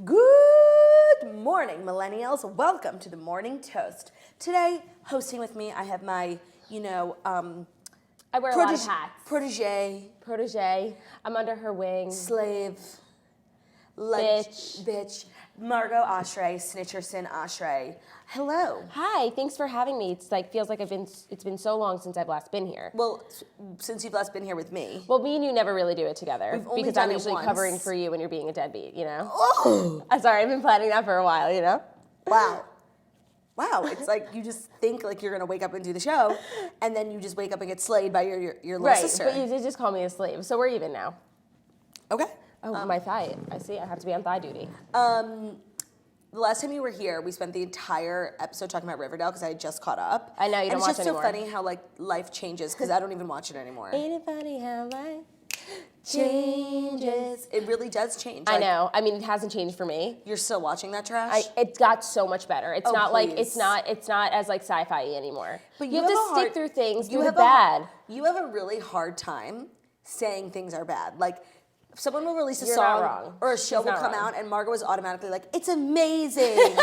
Good morning, millennials. Welcome to the Morning Toast. Today, hosting with me, I have my, I wear a lot of hats. Protege. I'm under her wing. Slave. Bitch. Margo Oshry, Snitcherson Oshry. Hello. Hi, thanks for having me. Feels like it's been so long since I've last been here. Well, since you've last been here with me. Well, me and you never really do it together. We've only because done I'm it usually once. covering for you when you're being a deadbeat, you know? Oh! I'm sorry, I've been planning that for a while, you know? Wow, it's like you just think like you're gonna wake up and do the show, and then you just wake up and get slayed by your little sister. Right, but you did just call me a slave, so we're even now. Okay. Oh, my thigh. I see, I have to be on thigh duty. The last time you were here, we spent the entire episode talking about Riverdale because I had just caught up. I know, you don't watch anymore. And it's just anymore. so funny how life changes because I don't even watch it anymore. Ain't it funny how life changes? It really does change. I know. I mean, it hasn't changed for me. You're still watching that trash? It got so much better. It's not please. like it's not as like sci-fi anymore. But you have to stick through things. You have bad. bad. You have a really hard time saying things are bad. Like, someone will release a You're not song wrong. or a show She's will not come wrong. out and Margo is automatically like, it's amazing.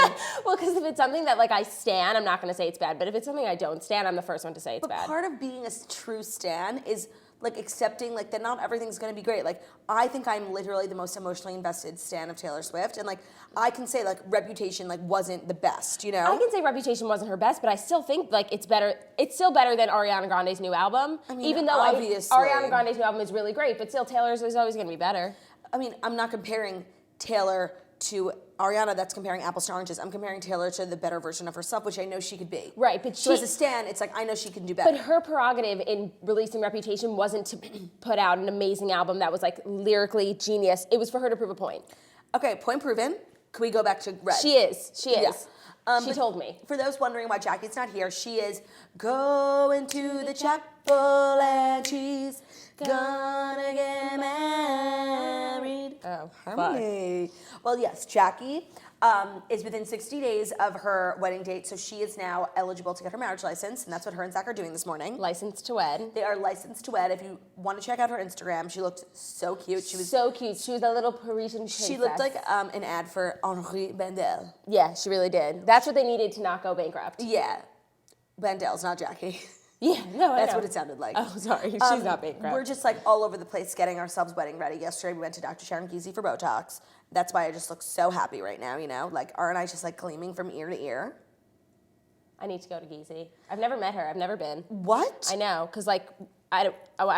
Well, because if it's something that I stan, I'm not going to say it's bad. But if it's something I don't stan, I'm the first one to say it's bad. Part of being a true stan is accepting that not everything's going to be great. I think I'm literally the most emotionally invested stan of Taylor Swift, and I can say Reputation wasn't the best, you know. I can say Reputation wasn't her best, but I still think it's better. It's still better than Ariana Grande's new album. I mean, even though obviously. Ariana Grande's new album is really great, but still Taylor's is always going to be better. I mean, I'm not comparing Taylor to Ariana. That's comparing apples to oranges. I'm comparing Taylor to the better version of herself, which I know she could be. Right, but so as a stan, it's I know she can do better. But her prerogative in releasing Reputation wasn't to put out an amazing album that was lyrically genius. It was for her to prove a point. Okay, point proven. Can we go back to Red? She is. Yeah. She told me. For those wondering why Jackie's not here, she is going to the chapel and she's gonna get married. Oh, Harmony. Well, yes, Jackie is within 60 days of her wedding date, so she is now eligible to get her marriage license, and that's what her and Zach are doing this morning. Licensed to wed. They are licensed to wed. If you want to check out her Instagram, she looked so cute. She was so cute. She was a little Parisian princess. She looked like an ad for Henri Bandel. Yeah, she really did. That's what they needed to not go bankrupt. Yeah. Bandel's, not Jackie. Yeah, no, That's what it sounded like. Oh, sorry. She's not bankrupt. We're just all over the place getting ourselves wedding ready. Yesterday we went to Dr. Sharon Giese for Botox. That's why I just look so happy right now, you know? Aren't I just gleaming from ear to ear? I need to go to Giese. I've never met her. I've never been. What? I know, because I don't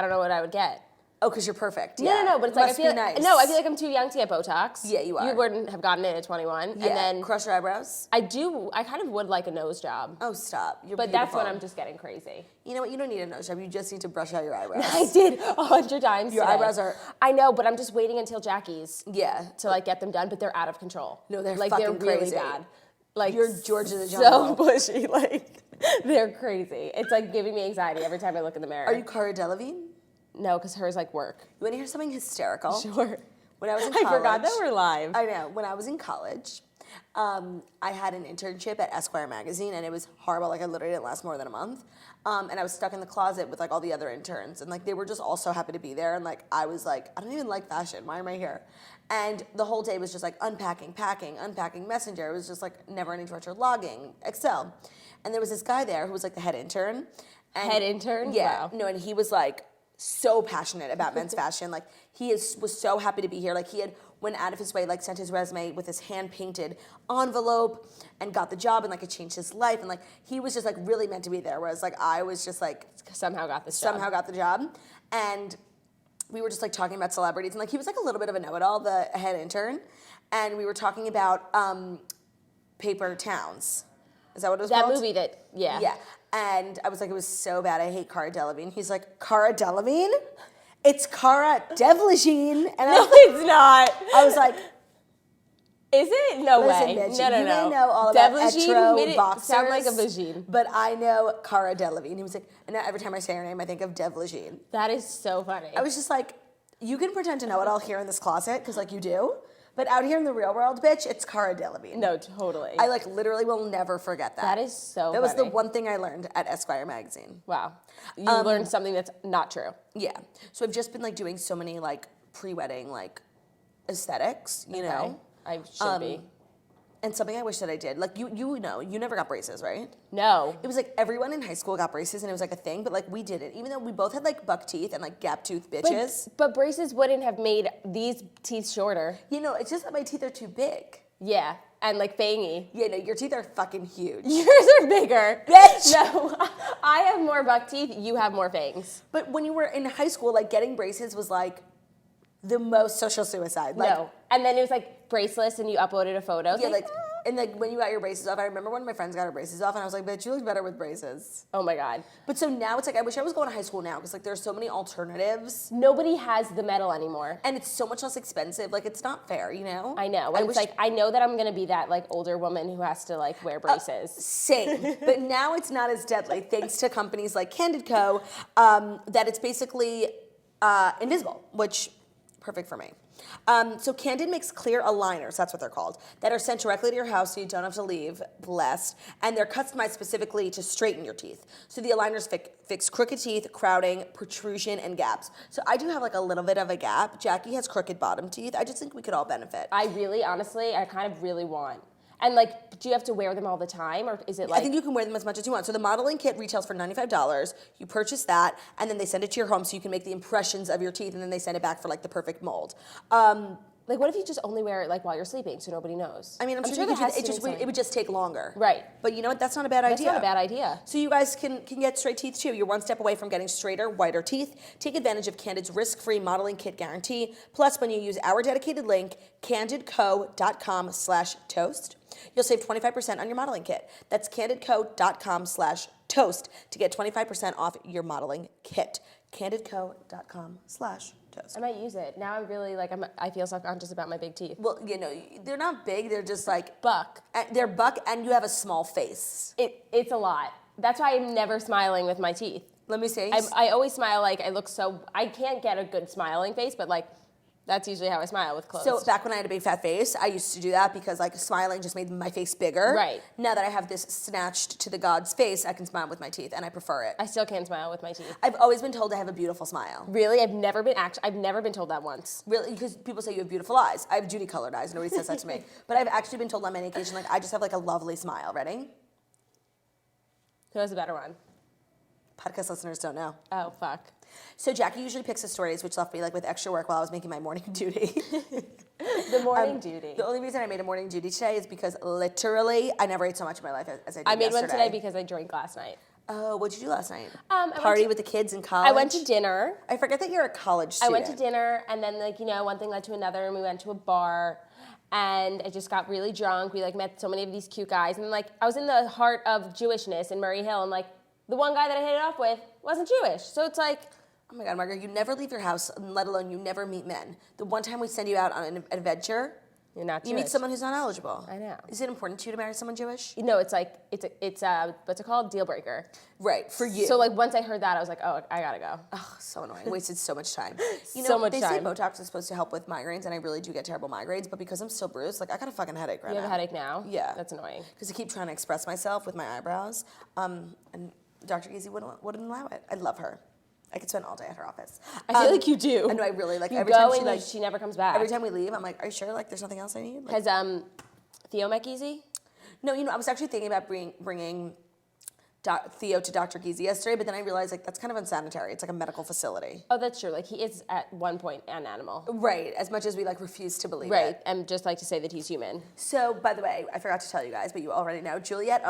know what I would get. Oh, because you're perfect. Yeah. No, but it's Must be nice. nice. No, I feel like I'm too young to get Botox. Yeah, you are. You wouldn't have gotten it at 21. Yeah. And then crush your eyebrows? I kind of would like a nose job. Oh, stop. You're But beautiful. that's when I'm just getting crazy. You know what? You don't need a nose job. You just need to brush out your eyebrows. I did 100 times Your today. eyebrows are... I know, but I'm just waiting until Jackie's. Yeah. To get them done, but they're out of control. No, they're they're fucking really crazy. bad. You're George of the So Jungle. bushy. They're crazy. It's giving me anxiety every time I look in the mirror. Are you Cara Delevingne? No, because hers work. You want to hear something hysterical? Sure. When I was in college... I forgot that we're live. I know. When I was in college, I had an internship at Esquire magazine, and it was horrible. I literally didn't last more than a month. And I was stuck in the closet with all the other interns, and they were just all so happy to be there. And I was I don't even like fashion. Why am I here? And the whole day was just unpacking, packing, unpacking Messenger. It was just never-ending torture, logging, Excel. And there was this guy there who was the head intern. And Head intern? Yeah. Wow. No, and he was so passionate about men's fashion. He was so happy to be here. He had went out of his way, sent his resume with his hand-painted envelope and got the job, and it changed his life. And he was just really meant to be there, whereas I was just somehow got this somehow got the job. And we were just talking about celebrities, and he was a little bit of a know-it-all, the head intern. And we were talking about Paper Towns. Is that what it was called? That movie yeah. Yeah. And I was it was so bad. I hate Cara Delevingne. He's Cara Delevingne? It's Cara Delevingne. And No, it's not. I was is it? No listen, way. bitch, No. you may know all about Etro made it boxers. sound like a vagine. But I know Cara Delevingne. He was and now every time I say her name, I think of Delevingne. That is so funny. I was just you can pretend to know it all here in this closet, because you do. But out here in the real world, bitch, it's Cara Delevingne. No, totally. I literally will never forget that. That is so That was the funny. one thing I learned at Esquire magazine. Wow. You learned something that's not true. Yeah. So I've just been doing so many pre-wedding aesthetics, you know. I should be. And something I wish that I did, like you know, you never got braces, right? No. It was like everyone in high school got braces and it was like a thing, but like we didn't, even though we both had like buck teeth and like gap tooth bitches. But braces wouldn't have made these teeth shorter. You know, it's just that my teeth are too big. Yeah, and like fangy. Yeah, no, your teeth are fucking huge. Yours are bigger. Bitch! No, I have more buck teeth, you have more fangs. But when you were in high school, like getting braces was like the most social suicide. Like, No. And then it was like bracelets and you uploaded a photo. yeah, like, and like when you got your braces off, I remember one of my friends got her braces off and I was like, bitch, you look better with braces. Oh my God. But so now it's like, I wish I was going to high school now because like there's so many alternatives Nobody has the metal anymore. and it's so much less expensive. Like it's not fair, you know? I know. And it's like, I know that I'm going to be that like older woman who has to like wear braces. Same. But now it's not as deadly thanks to companies like Candid Co. That it's basically invisible, which perfect for me. So Candid makes clear aligners, that's what they're called, that are sent directly to your house so you don't have to leave, blessed, and they're customized specifically to straighten your teeth. So the aligners fix crooked teeth, crowding, protrusion, and gaps. So I do have like a little bit of a gap. Jackie has crooked bottom teeth. I just think we could all benefit. I really, honestly, I kind of really want. And like, do you have to wear them all the time, or is it like? I think you can wear them as much as you want. So the modeling kit retails for $95. You purchase that, and then they send it to your home so you can make the impressions of your teeth, and then they send it back for like the perfect mold. Like, what if you just only wear it like while you're sleeping so nobody knows? I mean, I'm sure there you could has do, to be something. it would just take longer. Right. But you know what? That's not a bad idea. That's not a bad idea. So you guys can get straight teeth too. You're one step away from getting straighter, whiter teeth. Take advantage of Candid's risk-free modeling kit guarantee. Plus, when you use our dedicated link, candidco.com/toast, you'll save 25% on your modeling kit. That's candidco.com/toast to get 25% off your modeling kit. candidco.com/toast. I might use it. Now I really like, I feel self-conscious about my big teeth. Well, you know, they're not big. They're just like Buck. They're buck, and you have a small face. It's a lot. That's why I'm never smiling with my teeth. Let me see. I always smile like I look so, I can't get a good smiling face, but like, that's usually how I smile with clothes. So back when I had a big fat face, I used to do that because like smiling just made my face bigger. Right. Now that I have this snatched to the God's face, I can smile with my teeth, and I prefer it. I still can't smile with my teeth. I've always been told I have a beautiful smile. Really? I've never been told that once. Really, because people say you have beautiful eyes. I have Judy colored eyes. Nobody says that to me. But I've actually been told on many occasions, like I just have like a lovely smile. Ready? Who has a better one? Podcast listeners don't know. Oh, fuck. So Jackie usually picks the stories, which left me like with extra work while I was making my morning duty. The morning duty. The only reason I made a morning duty today is because literally I never ate so much in my life as I did I made yesterday. one today because I drank last night. Oh, what'd you do last night? I With the kids in college? I went to dinner. I forget that you're a college student. I went to dinner, and then like, you know, one thing led to another, and we went to a bar, and I just got really drunk. We like met so many of these cute guys, and like I was in the heart of Jewishness in Murray Hill, and like the one guy that I hit it off with wasn't Jewish, so it's like. Oh my God, Margo, you never leave your house, let alone you never meet men. The one time we send you out on an adventure, You're not Jewish. you meet someone who's not eligible. I know. Is it important to you to marry someone Jewish? No, it's like it's what's it called? Deal breaker. Right, for you. So like once I heard that, I was like, oh, I gotta go. Oh, so annoying. Wasted so much time. You know, So much they time. say Botox is supposed to help with migraines, and I really do get terrible migraines, but because I'm still bruised, like I got a fucking headache right You have now. a headache now? Yeah. That's annoying. Because I keep trying to express myself with my eyebrows, and Dr. Giese wouldn't allow it. I love her. I could spend all day at her office. I feel like you do. I know, I really like You every go time she and like she never comes back. every time we leave, I'm like, are you sure? Like, there's nothing else I need? Like, Has Theo met Easy? no, you know, I was actually thinking about bringing Theo to Dr. Giese yesterday, but then I realized like that's kind of unsanitary. It's like a medical facility. Oh, that's true. Like he is at one point an animal. Right, as much as we like refuse to believe Right, it. and just like to say that he's human. So, by the way, I forgot to tell you guys, but you already know, Juliet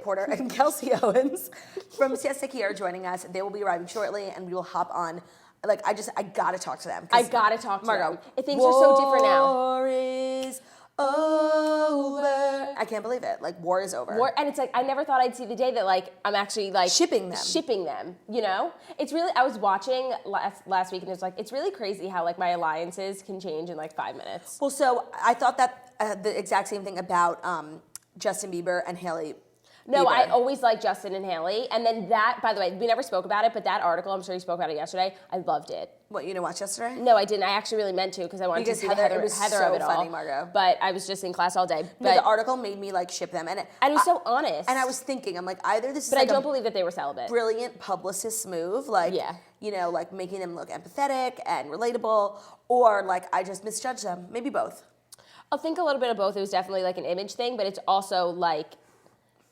Porter and Kelsey Owens from Siesta Key are joining us. They will be arriving shortly, and we will hop on. Like, I gotta talk to them. I gotta talk to Margo, them. Things are so different now. War is over. I can't believe it. Like, war is over. And it's like I never thought I'd see the day that like I'm actually like Shipping them. You know, it's really. I was watching last week, and it's like it's really crazy how like my alliances can change in like 5 minutes. Well, so I thought that the exact same thing about Justin Bieber and Hailey. No, Bieber. I always liked Justin and Hailey. And then that, by the way, we never spoke about it, but that article, I'm sure you spoke about it yesterday, I loved it. What, you didn't watch yesterday? No, I didn't. I actually really meant to because I wanted to see Heather, the it was Heather so of it all. funny, Margo. But I was just in class all day. No, But the article made me like ship them, and it was so honest. And I was thinking, I'm like, either this is But like I don't believe that they were celibate. brilliant publicist move, like, Yeah. you know, like making them look empathetic and relatable, or like I just misjudged them. Maybe both. I think a little bit of both. It was definitely like an image thing, but it's also like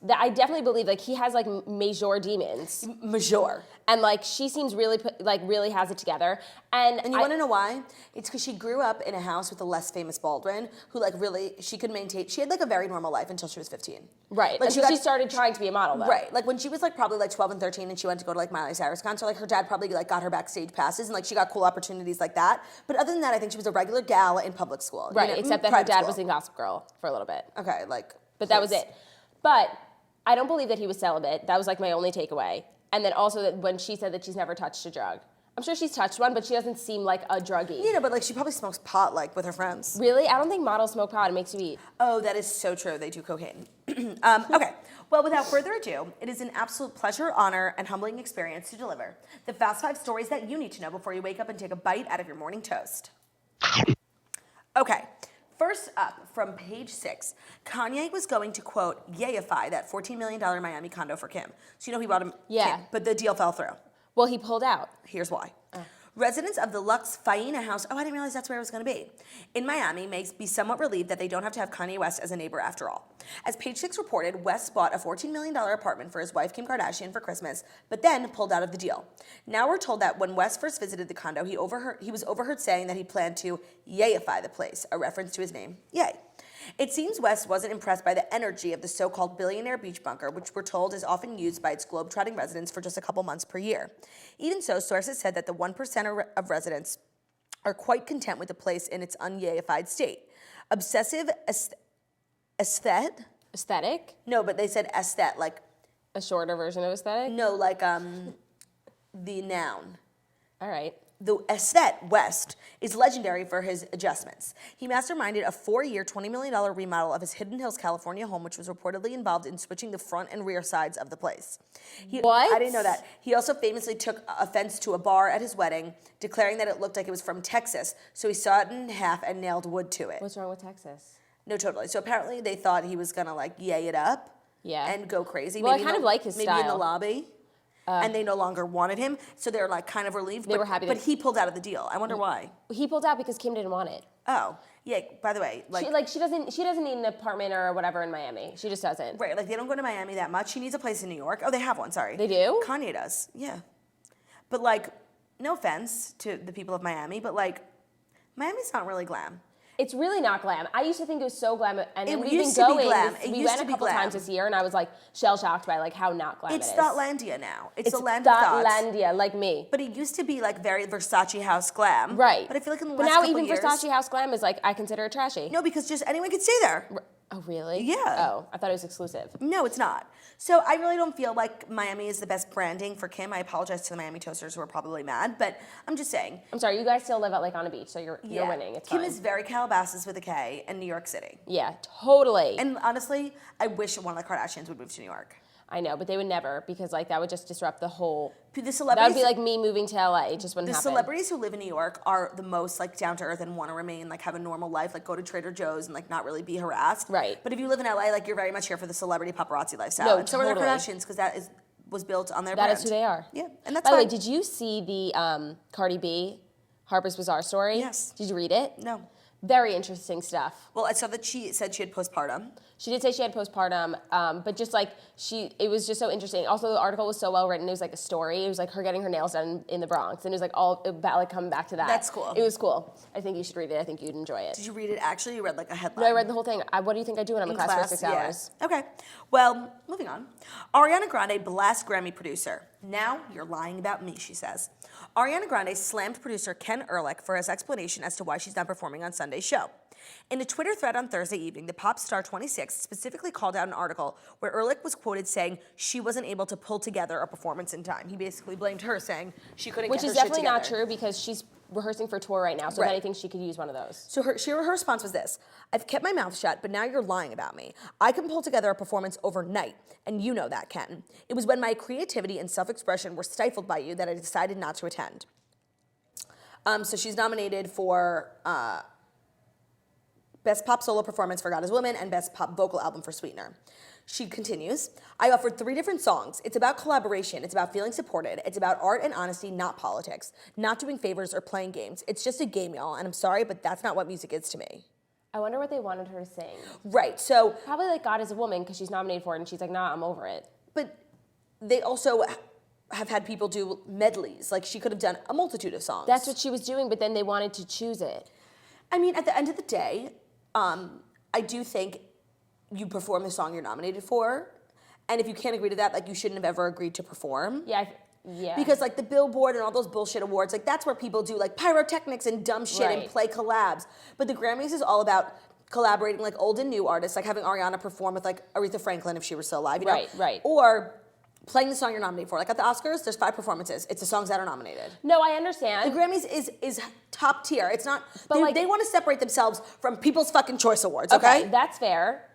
that. I definitely believe like he has like major demons, Major. and like she seems really really has it together. And you want to know why? It's because she grew up in a house with a less famous Baldwin, who like really she could maintain. She had like a very normal life until she was 15. Right. Like Until she started trying to be a model, though. Right. Like when she was like probably like 12 and 13, and she went to go to like Miley Cyrus concert. Like her dad probably like got her backstage passes, and like she got cool opportunities like that. But other than that, I think she was a regular gal in public school. Right. You know, Except that her private dad school. was in Gossip Girl for a little bit. Okay. Like. But that was it. But I don't believe that he was celibate. That was like my only takeaway. And then also that when she said that she's never touched a drug. I'm sure she's touched one, but she doesn't seem like a druggie. You know, but like she probably smokes pot like with her friends. Really? I don't think models smoke pot. It makes you eat. Oh, that is so true. They do cocaine. Okay. Well, without further ado, it is an absolute pleasure, honor, and humbling experience to deliver the Fast 5 stories that you need to know before you wake up and take a bite out of your morning toast. Okay. First up, from page 6, Kanye was going to, quote, Ye-ify that $14 million Miami condo for Kim. So you know he bought him Yeah. Kim, but the deal fell through. Well, he pulled out. Here's why. Residents of the Lux Faena house, oh, I didn't realize that's where it was going to be, in Miami may be somewhat relieved that they don't have to have Kanye West as a neighbor after all. As Page 6 reported, West bought a $14 million apartment for his wife, Kim Kardashian, for Christmas, but then pulled out of the deal. Now we're told that when West first visited the condo, he was overheard saying that he planned to Ye-ify the place, a reference to his name, Ye. It seems West wasn't impressed by the energy of the so-called billionaire beach bunker, which we're told is often used by its globe-trotting residents for just a couple months per year. Even so, sources said that the 1% of residents are quite content with the place in its un-Ye-ified state. Obsessive Aesthetic? No, but they said aesthet, like... A shorter version of aesthetic? No, like the noun. All right. The aesthet, West, is legendary for his adjustments. He masterminded a 4-year, $20 million remodel of his Hidden Hills, California home, which was reportedly involved in switching the front and rear sides of the place. What? I didn't know that. He also famously took offense to a bar at his wedding, declaring that it looked like it was from Texas, so he saw it in half and nailed wood to it. What's wrong with Texas? No, totally. So apparently they thought he was going to, like, yay it up and go crazy. Well, maybe I kind of like his maybe style. in the lobby. And they no longer wanted him, so they're like kind of relieved. They were happy but he pulled out of the deal. I wonder why. He pulled out because Kim didn't want it. Oh, yeah. By the way, She doesn't need an apartment or whatever in Miami. She just doesn't. right, like they don't go to Miami that much. She needs a place in New York. Oh, they have one. Sorry, They do? Kanye does. Yeah, but like, no offense to the people of Miami, but like, Miami's not really glam. It's really not glam. I used to think it was so glam, and then It we've been used to be going. glam. It We used went to a be couple glam. times this year, and I was like shell shocked by like how not glam It's it is. Thoughtlandia now. It's the land of thoughts. Thoughtlandia, like me. But it used to be like very Versace house glam. Right. But I feel like in the But last now couple even years, Versace house glam is like I consider it trashy. no, because just anyone could stay there. Oh really? Yeah. Oh, I thought it was exclusive. No, it's not. So I really don't feel like Miami is the best branding for Kim. I apologize to the Miami Toasters who are probably mad, but I'm just saying. I'm sorry. You guys still live out like on a beach, so you're winning. It's Kim fine. is very Calabasas with a K in New York City. Yeah, totally. And honestly, I wish one of the Kardashians would move to New York. I know, but they would never because like that would just disrupt the whole. The That celebrities, would be like me moving to LA. It just wouldn't the happen. celebrities who live in New York are the most like down to earth and want to remain like have a normal life, like go to Trader Joe's and like not really be harassed. Right. But if you live in LA, like you're very much here for the celebrity paparazzi lifestyle. No, and so are the totally. Kardashians because was built on their That brand. is who they are. Yeah, and that's By the way, fine. did you see the Cardi B Harper's Bazaar story? Yes. Did you read it? No. Very interesting stuff. Well, I saw that she said she had postpartum. She did say she had postpartum, but just like it was just so interesting. Also, the article was so well written. It was like a story. It was like her getting her nails done in the Bronx, and it was like all about like coming back to that. That's cool. It was cool. I think you should read it. I think you'd enjoy it. Did you read it actually? You read like a headline? No, I read the whole thing. What do you think I do when I'm in class for 6 hours? Yeah. Okay. Well, moving on. Ariana Grande blasts Grammy producer. Now you're lying about me, she says. Ariana Grande slammed producer Ken Ehrlich for his explanation as to why she's not performing on Sunday's show. In a Twitter thread on Thursday evening, the pop star 26 specifically called out an article where Ehrlich was quoted saying she wasn't able to pull together a performance in time. He basically blamed her, saying she couldn't Which get her is definitely shit not together. true because she's rehearsing for tour right now, so Right. if anything, she could use one of those. So her response was this: I've kept my mouth shut, but now you're lying about me. I can pull together a performance overnight, and you know that, Ken. It was when my creativity and self-expression were stifled by you that I decided not to attend. So she's nominated for Best Pop Solo Performance for God is Woman and Best Pop Vocal Album for Sweetener. She continues, I offered 3 different songs. It's about collaboration. It's about feeling supported. It's about art and honesty, not politics. Not doing favors or playing games. It's just a game, y'all. And I'm sorry, but that's not what music is to me. I wonder what they wanted her to sing. Right, so... Probably like God is a Woman because she's nominated for it and she's like, nah, I'm over it. But they also have had people do medleys. Like, she could have done a multitude of songs. That's what she was doing, but then they wanted to choose it. I mean, at the end of the day, I do think you perform the song you're nominated for. And if you can't agree to that, like, you shouldn't have ever agreed to perform. Yeah. Because, like, the Billboard and all those bullshit awards, like, that's where people do, like, pyrotechnics and dumb shit and play collabs. But the Grammys is all about collaborating, like, old and new artists, like having Ariana perform with, like, Aretha Franklin if she were still alive, you know? Right. Or playing the song you're nominated for. Like, at the Oscars, there's 5 performances. It's the songs that are nominated. No, I understand. The Grammys is top tier. It's not, But they want to separate themselves from People's fucking Choice Awards, okay? That's fair.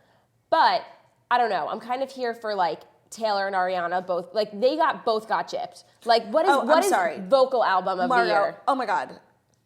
But, I don't know, I'm kind of here for, like, Taylor and Ariana both, like, they both got gypped. Like, what is vocal album of the year? Oh my God.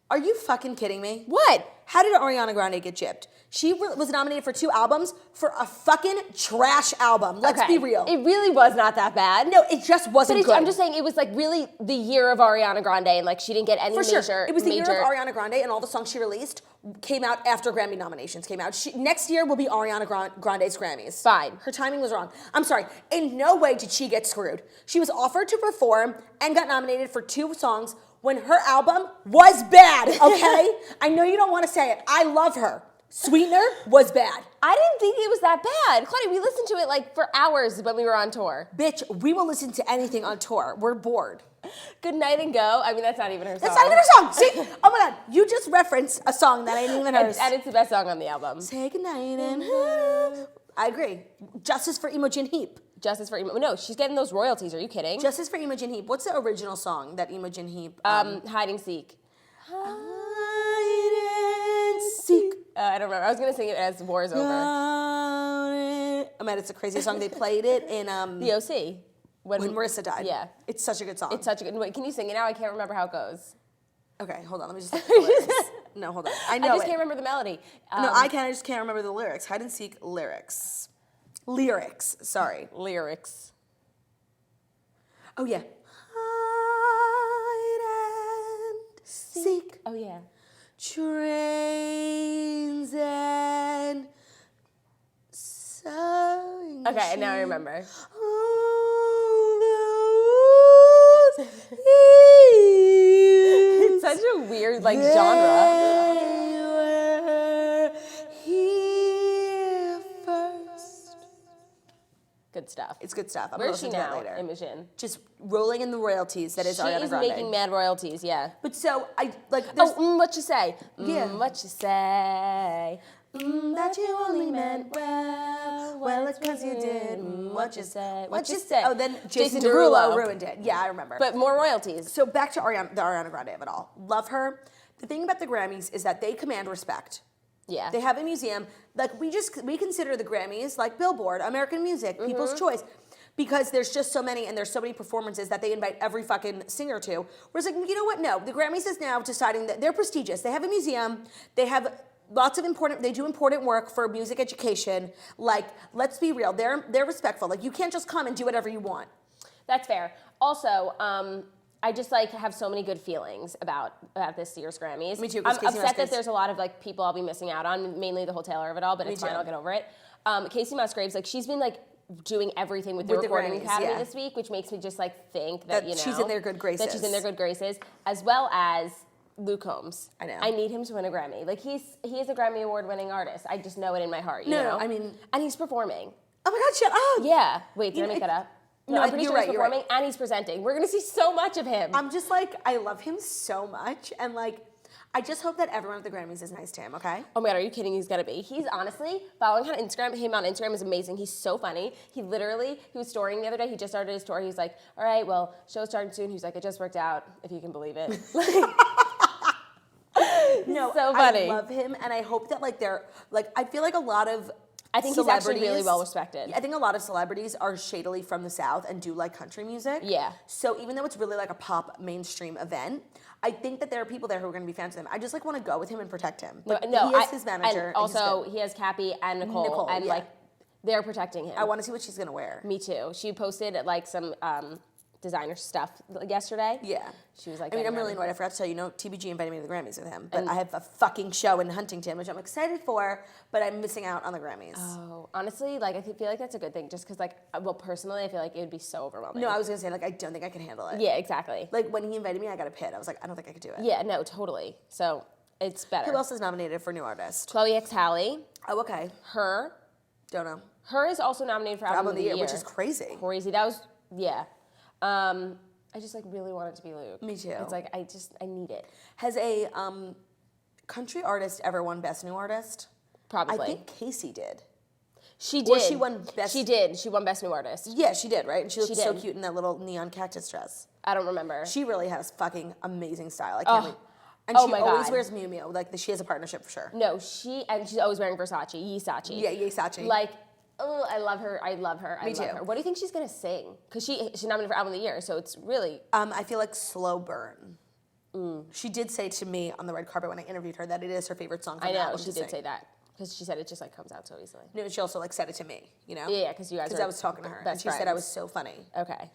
Are you fucking kidding me? What? How did Ariana Grande get gypped? She was nominated for 2 albums for a fucking trash album. Let's be real. It really was not that bad. No, it just wasn't good. I'm just saying it was like really the year of Ariana Grande and like she didn't get any major. It was the year of Ariana Grande and all the songs she released came out after Grammy nominations came out. Next year will be Ariana Grande's Grammys. Fine. Her timing was wrong. I'm sorry. In no way did she get screwed. She was offered to perform and got nominated for 2 songs when her album was bad, okay? I know you don't want to say it. I love her. Sweetener was bad. I didn't think it was that bad. Claudia, we listened to it like for hours when we were on tour. Bitch, we will listen to anything on tour. We're bored. Good Night and Go. I mean, that's not even her song. That's not even her song. See? Oh my God. You just referenced a song that ain't even hers. And it's the best song on the album. Say goodnight and I agree. Justice for Imogen Heap. Justice for Imogen. No, she's getting those royalties. Are you kidding? Justice for Imogen Heap. What's the original song that Imogen Heap? Hide and Seek. Hide and Seek. I don't remember. I was going to sing it as War is Over. I mean, it's a crazy song. They played it in... The OC. When Marissa died. Yeah. It's such a good song. It's such a good... Wait, can you sing it now? I can't remember how it goes. Okay, hold on. Let me just look at the lyrics. No, hold on. I know I just can't remember the melody. No, I just can't remember the lyrics. Hide and Seek lyrics. Lyrics, sorry. Lyrics. Oh, yeah. Hide and seek. Oh, yeah. Trains and sewing. Okay, now I remember. It's such a weird, like, genre. Good stuff. It's good stuff. I'm Where is she now, later. Imogen? Just rolling in the royalties. That is Ariana Grande. She is making mad royalties, yeah. But so, I, like... what you say? Yeah. What you say? That you only meant well. Well, it's because you did. What you say? What you say? Oh, then Jason Derulo ruined it. Yeah, I remember. But more royalties. So back to the Ariana Grande of it all. Love her. The thing about the Grammys is that they command respect. Yeah. They have a museum. Like, we consider the Grammys like Billboard, American music, People's Choice. Because there's just so many, and there's so many performances that they invite every fucking singer to. Whereas, like, you know what? No, the Grammys is now deciding that they're prestigious. They have a museum. They have lots of they do important work for music education. Like, let's be real. They're respectful. Like, you can't just come and do whatever you want. That's fair. Also, I just like have so many good feelings about this year's Grammys. Me too. I'm upset that there's a lot of like people I'll be missing out on, mainly the whole Taylor of it all, but it's fine, I'll get over it. Casey Musgraves, like she's been like doing everything with the Recording Grammys, Academy this week, which makes me just like think that, you know, she's in their good graces. That she's in their good graces, as well as Luke Combs. I know. I need him to win a Grammy. Like he is a Grammy Award winning artist. I just know it in my heart. You know? I mean, and he's performing. Oh my God, shut up. Yeah. Wait, did I make that up? No, I'm pretty sure he's performing and he's presenting. We're gonna see so much of him. I'm just like, I love him so much, and like, I just hope that everyone at the Grammys is nice to him, okay? Oh my God, are you kidding? He's gonna be. He's honestly, following him on Instagram is amazing. He's so funny. He was touring the other day. He just started his tour. He's like, all right, well, show's starting soon. He's like, it just worked out, if you can believe it. No, so funny. I love him, and I hope that like I feel like a lot of I think he's actually really well respected. I think a lot of celebrities are shadily from the South and do like country music. Yeah. So even though it's really like a pop mainstream event, I think that there are people there who are going to be fans of him. I just like want to go with him and protect him. No, he is his manager. And also, he has Cappy and Nicole and like they're protecting him. I want to see what she's going to wear. Me too. She posted like some designer stuff yesterday. Yeah. She was like, I mean, I'm getting really ready. annoyed. I forgot to tell you, TBG invited me to the Grammys with him, but I have a fucking show in Huntington, which I'm excited for, but I'm missing out on the Grammys. Oh, honestly, like I feel like that's a good thing, just because, like, well, personally, I feel like it would be so overwhelming. No, I was gonna say, like, I don't think I can handle it. Yeah, exactly. Like, when he invited me, I got a pit. I was like, I don't think I could do it. Yeah, no, totally. So it's better. Who else is nominated for New Artist? Chloe X Halle. Oh, okay. Her. Don't know. Her is also nominated for Album of the Year, which is crazy. Crazy. That was, yeah. I just, like, really want it to be Luke. Me too. It's like, I need it. Has a country artist ever won Best New Artist? Probably. I think Casey did. She did. Or she won Best... She did. She won Best New Artist. Yeah, she did, right? And she looked so did. cute in that little neon cactus dress. I don't remember. She really has fucking amazing style. I can't wait. And Oh she my always God. wears Miu Miu. Like, she has a partnership for sure. No, she's always wearing Versace, Ye-ify. Yeah, Ye-ify. Like, oh, I love her. I love her. Me too. Her. What do you think she's gonna sing? Because she's nominated for Album of the Year, so it's really. I feel like Slow Burn. She did say to me on the red carpet when I interviewed her that it is her favorite song from I the know album she to did sing. say that because she said it just like comes out so easily. No, she also like said it to me, you know? Yeah, because you guys. Because I was talking to her, and best she said I friends. was so funny. Okay.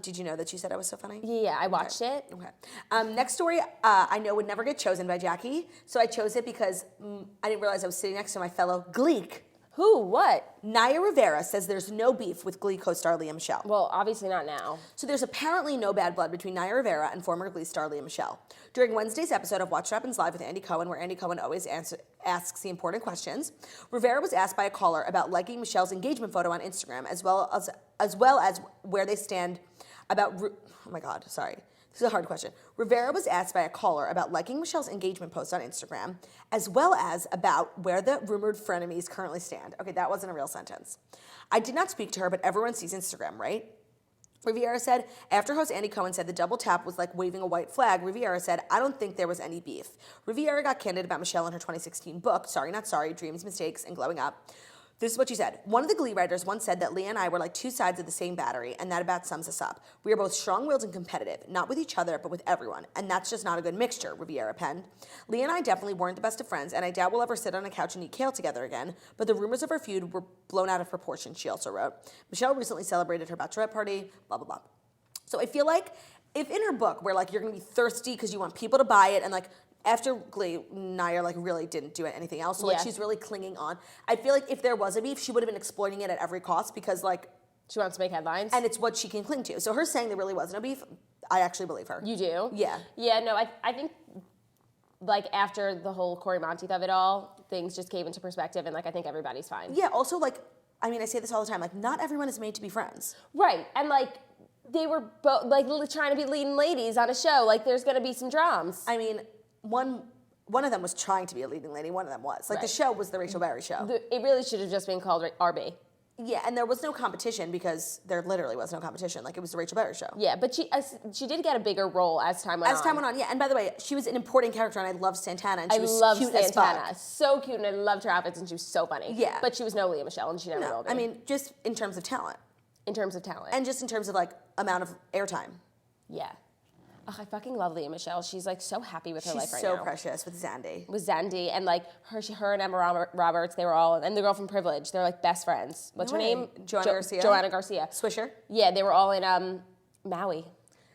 Did you know that she said I was so funny? Yeah, I watched it. Okay. Next story, I know would never get chosen by Jackie, so I chose it because I didn't realize I was sitting next to my fellow Gleek. Who? What? Naya Rivera says there's no beef with Glee co-star Lea Michele. Well, obviously not now. So there's apparently no bad blood between Naya Rivera and former Glee star Lea Michele. During Wednesday's episode of Watch What Happens Live with Andy Cohen, where Andy Cohen always asks the important questions, Rivera was asked by a caller about liking Michelle's engagement photo on Instagram, as well as where they stand about. Oh my God, sorry. This is a hard question. Rivera was asked by a caller about liking Michelle's engagement post on Instagram, as well as about where the rumored frenemies currently stand. Okay, that wasn't a real sentence. I did not speak to her, but everyone sees Instagram, right? Rivera said, after host Andy Cohen said the double tap was like waving a white flag, Rivera said, I don't think there was any beef. Rivera got candid about Michelle in her 2016 book, Sorry Not Sorry, Dreams, Mistakes, and Glowing Up. This is what she said. One of the Glee writers once said that Lea and I were like two sides of the same battery, and that about sums us up. We are both strong-willed and competitive, not with each other, but with everyone, and that's just not a good mixture, Rivera penned. Lea and I definitely weren't the best of friends, and I doubt we'll ever sit on a couch and eat kale together again, but the rumors of our feud were blown out of proportion, she also wrote. Michelle recently celebrated her bachelorette party, blah, blah, blah. So I feel like if in her book where like you're gonna be thirsty because you want people to buy it and like after Glee, Naya like really didn't do anything else. So like she's really clinging on. I feel like if there was a beef, she would have been exploiting it at every cost because like she wants to make headlines. And it's what she can cling to. So her saying there really was no beef, I actually believe her. You do? Yeah. Yeah, no, I think like after the whole Corey Monteith of it all, things just came into perspective and like I think everybody's fine. Yeah, also like, I mean, I say this all the time, like not everyone is made to be friends. Right, and like they were both like trying to be leading ladies on a show. Like there's gonna be some dramas. I mean, one of them was trying to be a leading lady. One of them was like the show was the Rachel Berry show. It really should have just been called RB. Yeah, and there was no competition because there literally was no competition. Like it was the Rachel Berry show. Yeah, but she did get a bigger role as time went on. As time went on, yeah. And by the way, she was an important character, and I loved Santana, and she was cute Santana. as fuck. So cute, and I loved her outfits, and she was so funny. Yeah, but she was no Lea Michele, and she never will be. I mean, just in terms of talent. In terms of talent. And just in terms of like amount of airtime. Yeah. Oh, I fucking love Lea Michele. She's like so happy with her life right now. She's so precious with Zandy. With Zandy and like her and Emma Roberts, they were all, and the girl from Privilege, they're like best friends. What's her name? Joanna Garcia. Joanna Garcia. Swisher. Yeah, they were all in Maui.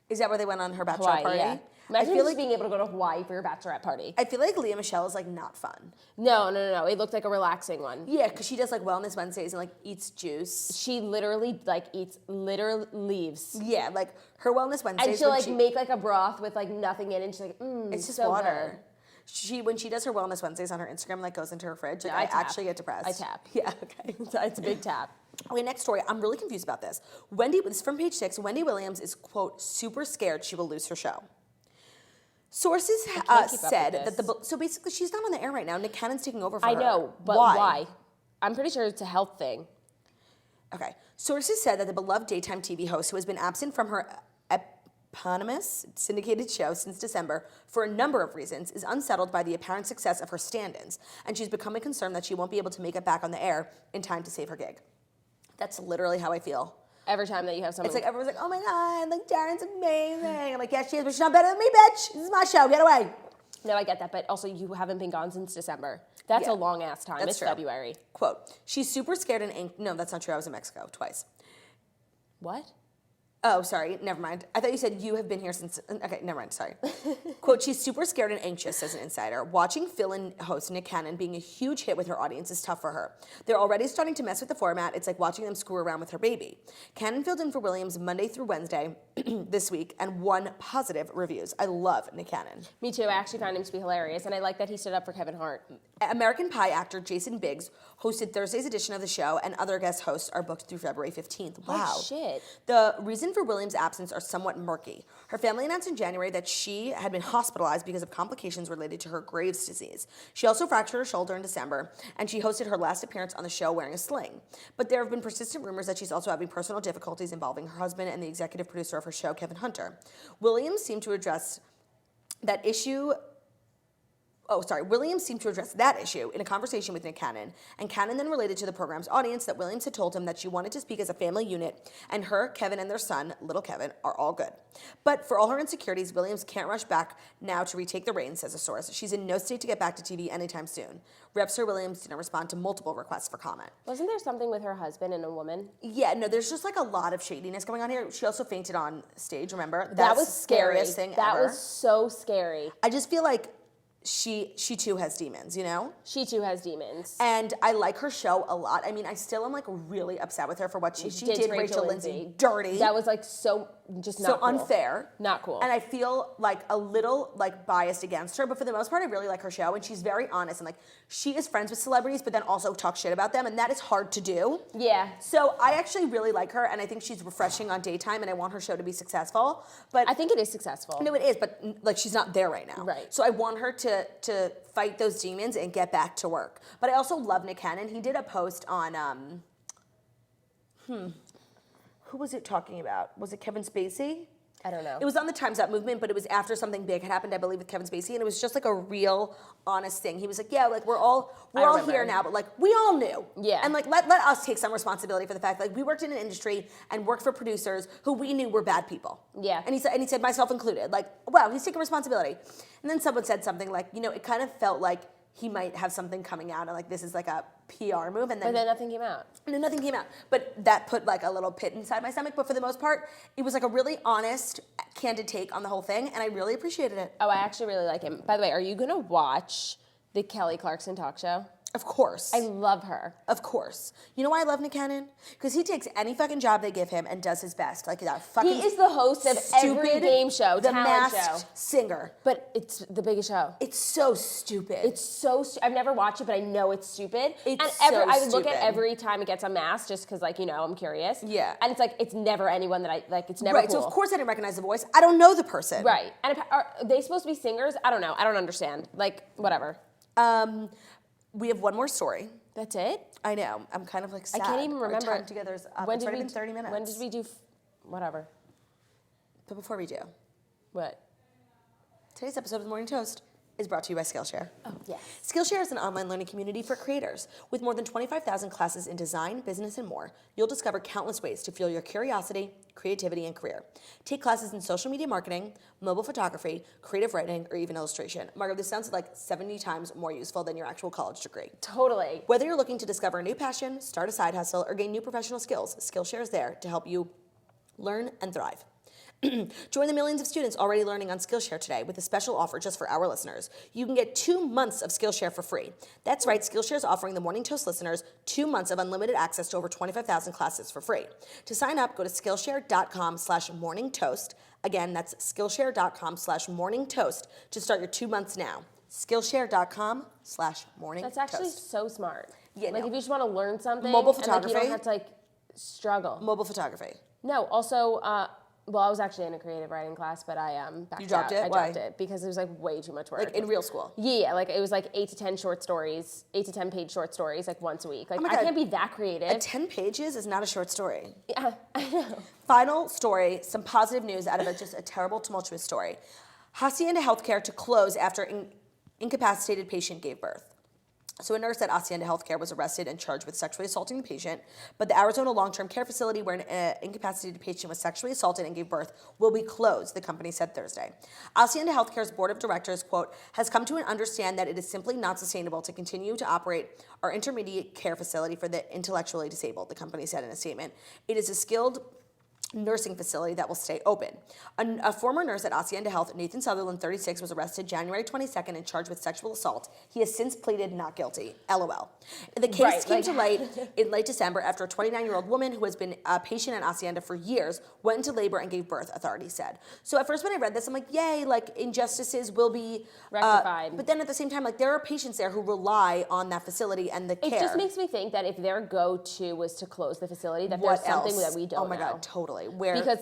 Is that where they went on her bachelorette Hawaii, party? Yeah. Imagine just being able to go to Hawaii for your bachelorette party. I feel like Lea Michele is like not fun. No. It looked like a relaxing one. Yeah, because she does like wellness Wednesdays and like eats juice. She literally like eats leaves. Yeah, like her wellness Wednesdays. And she'll like make like a broth with like nothing in it. And she's like, it's just so water. Good. When she does her wellness Wednesdays on her Instagram, like goes into her fridge. Like, Yeah, I actually get depressed. I tap. Yeah, okay. It's a big tap. Okay, next story. I'm really confused about this. This is from page 6. Wendy Williams is, quote, super scared she will lose her show. Sources said that so basically she's not on the air right now. Nick Cannon's taking over for her. I know, but why? I'm pretty sure it's a health thing. Okay. Sources said that the beloved daytime TV host who has been absent from her eponymous syndicated show since December for a number of reasons is unsettled by the apparent success of her stand-ins, and she's becoming concerned that she won't be able to make it back on the air in time to save her gig. That's literally how I feel. Every time that you have someone. It's like everyone's like, oh my God, like Darren's amazing. I'm like, yeah, she is, but she's not better than me, bitch. This is my show. Get away. No, I get that, but also you haven't been gone since December. That's a long ass time. It's true. February. Quote, she's super scared and no, that's not true. I was in Mexico twice. What? Oh, sorry, never mind. I thought you said you have been here since, okay, never mind, sorry. Quote, she's super scared and anxious, says an insider. Watching Phil and host Nick Cannon being a huge hit with her audience is tough for her. They're already starting to mess with the format. It's like watching them screw around with her baby. Cannon filled in for Williams Monday through Wednesday this week and won positive reviews. I love Nick Cannon. Me too. I actually find him to be hilarious, and I like that he stood up for Kevin Hart. American Pie actor Jason Biggs hosted Thursday's edition of the show, and other guest hosts are booked through February 15th. Wow. Oh, shit. The reason for Williams' absence are somewhat murky. Her family announced in January that she had been hospitalized because of complications related to her Graves' disease. She also fractured her shoulder in December, and she hosted her last appearance on the show wearing a sling. But there have been persistent rumors that she's also having personal difficulties involving her husband and the executive producer of her show, Kevin Hunter. Williams seemed to address that issue Williams seemed to address that issue in a conversation with Nick Cannon, and Cannon then related to the program's audience that Williams had told him that she wanted to speak as a family unit, and her, Kevin, and their son, little Kevin, are all good. But for all her insecurities, Williams can't rush back now to retake the reins, says a source. She's in no state to get back to TV anytime soon. Rep Sir Williams didn't respond to multiple requests for comment. Wasn't there something with her husband and a woman? Yeah, no, there's just like a lot of shadiness going on here. She also fainted on stage, remember? That was scary. Scariest thing that ever. was so scary. I just feel like she too has demons, you know? She too has demons. And I like her show a lot. I mean, I still am like really upset with her for what she did Rachel Lindsay dirty. That was like so just not so cool. unfair. Not cool. And I feel like a little like biased against her, but for the most part I really like her show, and she's very honest, and like she is friends with celebrities but then also talks shit about them, and that is hard to do. Yeah. So I actually really like her, and I think she's refreshing on daytime, and I want her show to be successful. But I think it is successful. No, it is, but like she's not there right now. Right. So I want her to fight those demons and get back to work. But I also love Nick Cannon. He did a post on who was it talking about? Was it Kevin Spacey? I don't know. It was on the Time's Up movement, but it was after something big had happened, I believe, with Kevin Spacey, and it was just like a real honest thing. He was like, yeah, like we're all here now, but like we all knew. Yeah. And like let us take some responsibility for the fact like we worked in an industry and worked for producers who we knew were bad people. Yeah. And he said myself included, like, wow, he's taking responsibility. And then someone said something like, you know, it kind of felt like he might have something coming out, and like this is like a PR move, and then nothing came out. And then nothing came out. But that put like a little pit inside my stomach. But for the most part, it was like a really honest, candid take on the whole thing, and I really appreciated it. Oh, I actually really like him. By the way, are you gonna watch the Kelly Clarkson talk show? Of course. I love her. Of course. You know why I love Nick Cannon? Because he takes any fucking job they give him and does his best. Like that fucking He is the host of every game show, The talent Masked show. Singer. But it's the biggest show. It's so stupid. It's so I've never watched it, but I know it's stupid. It's and so I look at stupid. every time it gets unmasked just because, like, you know, I'm curious. Yeah. And it's like, it's never anyone that I, like, it's never right, cool. so of course I didn't recognize the voice. I don't know the person. Right. And are they supposed to be singers? I don't know. I don't understand. Like, whatever. We have one more story. That's it? I know. I'm kind of like sad. I can't even Our remember. time together is up. When It's did already we been 30 minutes. When did we do whatever? But before we do, What? today's episode of The Morning Toast is brought to you by Skillshare. Oh, yes. Skillshare is an online learning community for creators. With more than 25,000 classes in design, business, and more, you'll discover countless ways to fuel your curiosity, creativity, and career. Take classes in social media marketing, mobile photography, creative writing, or even illustration. Margo, this sounds like 70 times more useful than your actual college degree. Totally. Whether you're looking to discover a new passion, start a side hustle, or gain new professional skills, Skillshare is there to help you learn and thrive. Join the millions of students already learning on Skillshare today with a special offer just for our listeners. You can get 2 months of Skillshare for free. That's right, Skillshare is offering the Morning Toast listeners 2 months of unlimited access to over 25,000 classes for free. To sign up, go to Skillshare.com/morningtoast. Again, that's Skillshare.com/morningtoast to start your 2 months now. Skillshare.com/morningtoast. That's actually so smart. Yeah, like, no. if you just want to learn something. Mobile And, like, you photography. don't have to, like, struggle. Mobile photography. No, also, well, I was actually in a creative writing class, but I backed You dropped out. it? I Why? dropped it because it was like way too much work. Like in real school. Yeah, like it was like 8 to 10 short stories, 8 to 10 page short stories, like once a week. Like Oh my I God. can't be that creative. 10 pages is not a short story. Yeah, I know. Final story, some positive news out of just a terrible, tumultuous story. Hacienda HealthCare to close after incapacitated patient gave birth. So a nurse at Hacienda HealthCare was arrested and charged with sexually assaulting the patient, but the Arizona long-term care facility where an incapacitated patient was sexually assaulted and gave birth will be closed, the company said Thursday. Hacienda HealthCare's board of directors, quote, has come to understand that it is simply not sustainable to continue to operate our intermediate care facility for the intellectually disabled, the company said in a statement. It is a skilled nursing facility that will stay open. A former nurse at Hacienda Health, Nathan Sutherland, 36, was arrested January 22nd and charged with sexual assault. He has since pleaded not guilty. LOL. The case came to light in late December after a 29-year-old woman who has been a patient at Hacienda for years went into labor and gave birth, authorities said. So at first when I read this, I'm like, yay, like injustices will be rectified. But then at the same time, like there are patients there who rely on that facility and the care. It just makes me think that if their go-to was to close the facility, that there's something that we don't know. Oh my God, totally. Where because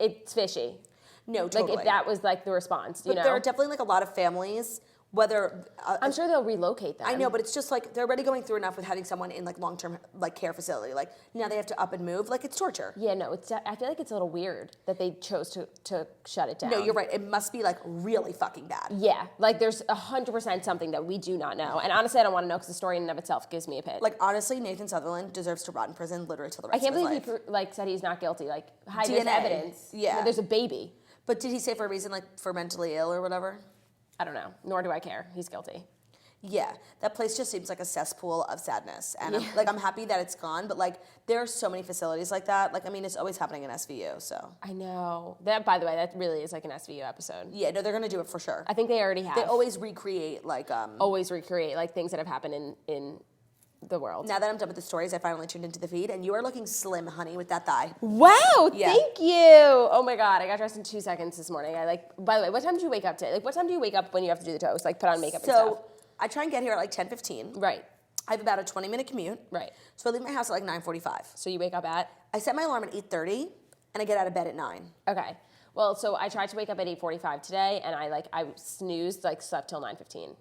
it's fishy. No, totally. Like if that was like the response, you know. There are definitely like a lot of families, whether I'm sure they'll relocate them. I know, but it's just like they're already going through enough with having someone in like long-term like care facility. Like now they have to up and move. Like it's torture. Yeah, no, I feel like it's a little weird that they chose to shut it down. No, you're right. It must be like really fucking bad. Yeah, like there's 100% something that we do not know. And honestly, I don't want to know because the story in and of itself gives me a pit. Like honestly, Nathan Sutherland deserves to rot in prison literally till the rest of his life. I can't believe he said he's not guilty. Like hide DNA. his evidence. Yeah. There's a baby. But did he say for a reason like for mentally ill or whatever? I don't know. Nor do I care. He's guilty. Yeah, that place just seems like a cesspool of sadness. And I'm happy that it's gone, but like there are so many facilities like that. Like, I mean, it's always happening in SVU, so. I know. That, by the way, that really is like an SVU episode. Yeah, no, they're going to do it for sure. I think they already have. They always recreate like... always recreate like things that have happened in the world. Now that I'm done with the stories, I finally tuned into the feed, and you are looking slim, honey, with that thigh. Wow, Yeah. thank you. Oh my God, I got dressed in 2 seconds this morning. By the way, what time did you wake up today? Like, what time do you wake up when you have to do the toast? Like, put on makeup and stuff? So, I try and get here at like 10:15. Right. I have about a 20-minute commute. Right. So I leave my house at like 9:45. So you wake up at? I set my alarm at 8:30, and I get out of bed at 9. Okay. Well, so I tried to wake up at 8:45 today, and I snoozed, like slept till 9:15.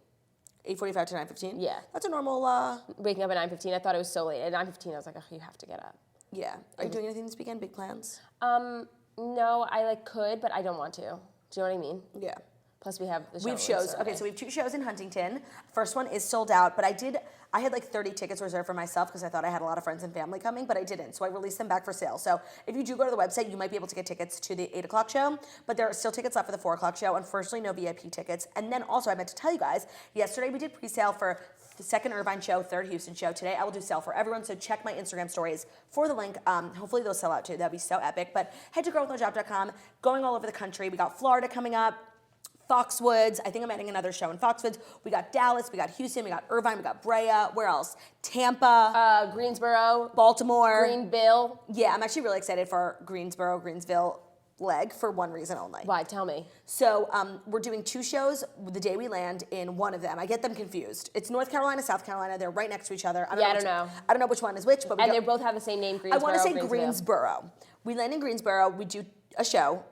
8:45 to 9:15? Yeah. That's a normal, Waking up at 9:15, I thought it was so late. At 9:15, I was like, oh, you have to get up. yeah. Are you doing anything this weekend? Big plans? No, I could, but I don't want to. Do you know what I mean? Yeah. Plus we have the show. We have shows. Okay, so we have 2 shows in Huntington. First one is sold out, but I had like 30 tickets reserved for myself because I thought I had a lot of friends and family coming, but I didn't. So I released them back for sale. So if you do go to the website, you might be able to get tickets to the 8 o'clock show, but there are still tickets left for the 4 o'clock show. Unfortunately, no VIP tickets. And then also, I meant to tell you guys, yesterday we did pre-sale for the 2nd Irvine show, 3rd Houston show. Today I will do sale for everyone, so check my Instagram stories for the link. Hopefully they'll sell out too. That'd be so epic. But head to girlwithnojob.com, going all over the country. We got Florida coming up. Foxwoods. I think I'm adding another show in Foxwoods. We got Dallas, we got Houston, we got Irvine, we got Brea. Where else? Tampa. Greensboro. Baltimore. Greenville. Yeah, I'm actually really excited for Greensville leg for one reason only. Why? Tell me. So we're doing 2 shows the day we land in one of them. I get them confused. It's North Carolina, South Carolina. They're right next to each other. I don't know which one is which, but they both have the same name, Greensboro. I want to say Greensboro. We land in Greensboro. We do a show.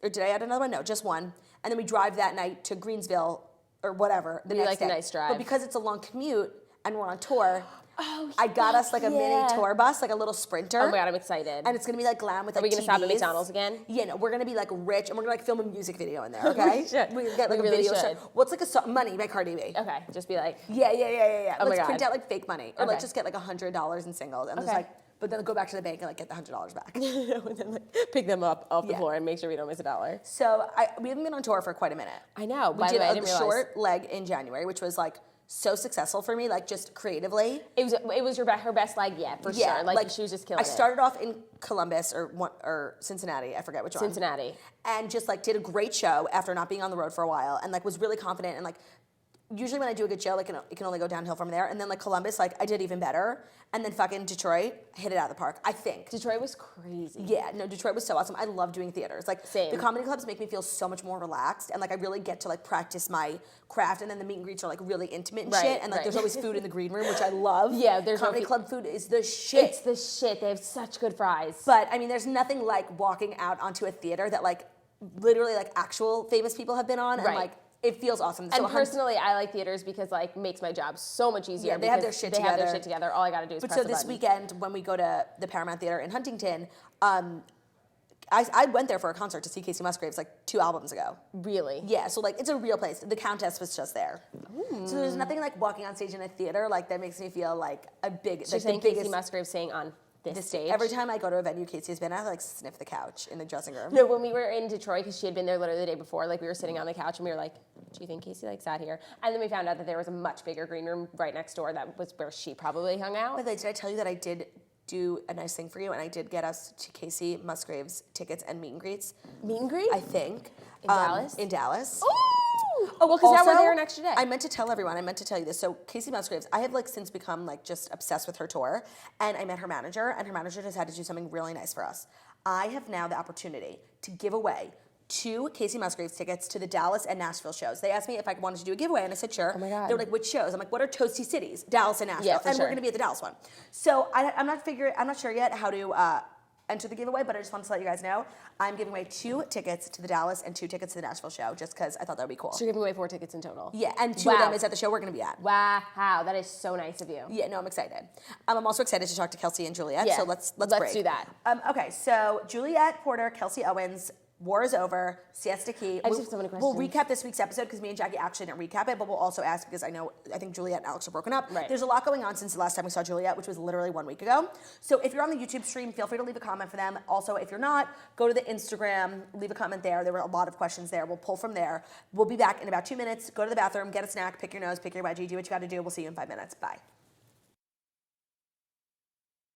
Or did I add another one? No, just one. And then we drive that night to Greensville or whatever the next day. a nice drive. But because it's a long commute and we're on tour, I got us like a mini tour bus, like a little Sprinter. Oh my God, I'm excited. And it's gonna be like glam with like Are we gonna stop at TVs. McDonald's again? Yeah, no, we're gonna be like rich and we're gonna like film a music video in there, okay? We should. We get like We a really video. should. What's like a song? Money by Cardi B. Okay, just be like. Yeah. Oh my Let's God. print out like fake money. Or Okay. like just get like $100 in singles and just Okay. like, but then go back to the bank and like get the $100 back. And then like, pick them up off the Yeah. floor and make sure we don't miss a dollar. So we haven't been on tour for quite a minute. I know. We By the did way, I a didn't realize. short leg in January, which was like so successful for me, like just creatively. It was her best leg yet, for sure. Like she was just killing it. I started off in Columbus or Cincinnati, I forget which one. Cincinnati. And just like did a great show after not being on the road for a while, and like was really confident and like. Usually when I do a good show, like it can only go downhill from there. And then like Columbus, like I did even better. And then fucking Detroit, hit it out of the park, I think. Detroit was crazy. Yeah, no, Detroit was so awesome. I love doing theaters. Like Same. the comedy clubs make me feel so much more relaxed, and like I really get to like practice my craft. And then the meet and greets are like really intimate and shit. And like there's always food in the green room, which I love. Yeah, there's comedy club food is the shit. It's the shit. They have such good fries. But I mean, there's nothing like walking out onto a theater that like literally like actual famous people have been on, and like. It feels awesome. And personally, I like theaters because like makes my job so much easier. Yeah, they have their shit together. They have their shit together. All I got to do is press the button. So this weekend, when we go to the Paramount Theater in Huntington, I went there for a concert to see Casey Musgraves like 2 albums ago. Really? Yeah, so like it's a real place. The Countess was just there. Ooh. So there's nothing like walking on stage in a theater like that makes me feel like a big. She's saying Casey Musgraves saying on this stage. Every time I go to a venue Casey has been, I like sniff the couch in the dressing room. No, when we were in Detroit, because she had been there literally the day before, like we were sitting on the couch and we were like, do you think Casey like sat here? And then we found out that there was a much bigger green room right next door that was where she probably hung out. By the way, did I tell you that I did do a nice thing for you, and I did get us to Casey Musgraves tickets and meet and greets. Meet and greet? I think. In Dallas? In Dallas. Ooh! Oh, well, because now we're Also, there an extra day. I meant to tell everyone, I meant to tell you this. So Casey Musgraves, I have like since become like just obsessed with her tour, and I met her manager, and her manager decided to do something really nice for us. I have now the opportunity to give away 2 Casey Musgraves tickets to the Dallas and Nashville shows. They asked me if I wanted to do a giveaway, and I said sure. Oh my God. They were like, which shows? I'm like, what are toasty cities? Dallas and Nashville. Yeah, for and sure. we're gonna be at the Dallas one. So I'm not sure yet how to enter the giveaway, but I just wanted to let you guys know I'm giving away 2 tickets to the Dallas and 2 tickets to the Nashville show, just because I thought that would be cool. So you're giving away 4 tickets in total? Yeah, and 2 of them is at the show we're gonna be at. Wow, that is so nice of you. Yeah, no, I'm excited. I'm also excited to talk to Kelsey and Juliet. Yeah, So let's break. do that. Okay, so Juliet Porter, Kelsey Owens. War is over. Siesta Key. I just have so many We'll questions. recap this week's episode because me and Jackie actually didn't recap it, but we'll also ask because I think Juliet and Alex are broken up. Right. There's a lot going on since the last time we saw Juliet, which was literally 1 week ago. So if you're on the YouTube stream, feel free to leave a comment for them. Also, if you're not, go to the Instagram, leave a comment there. There were a lot of questions there. We'll pull from there. We'll be back in about 2 minutes. Go to the bathroom, get a snack, pick your nose, pick your wedgie, do what you got to do. We'll see you in 5 minutes. Bye.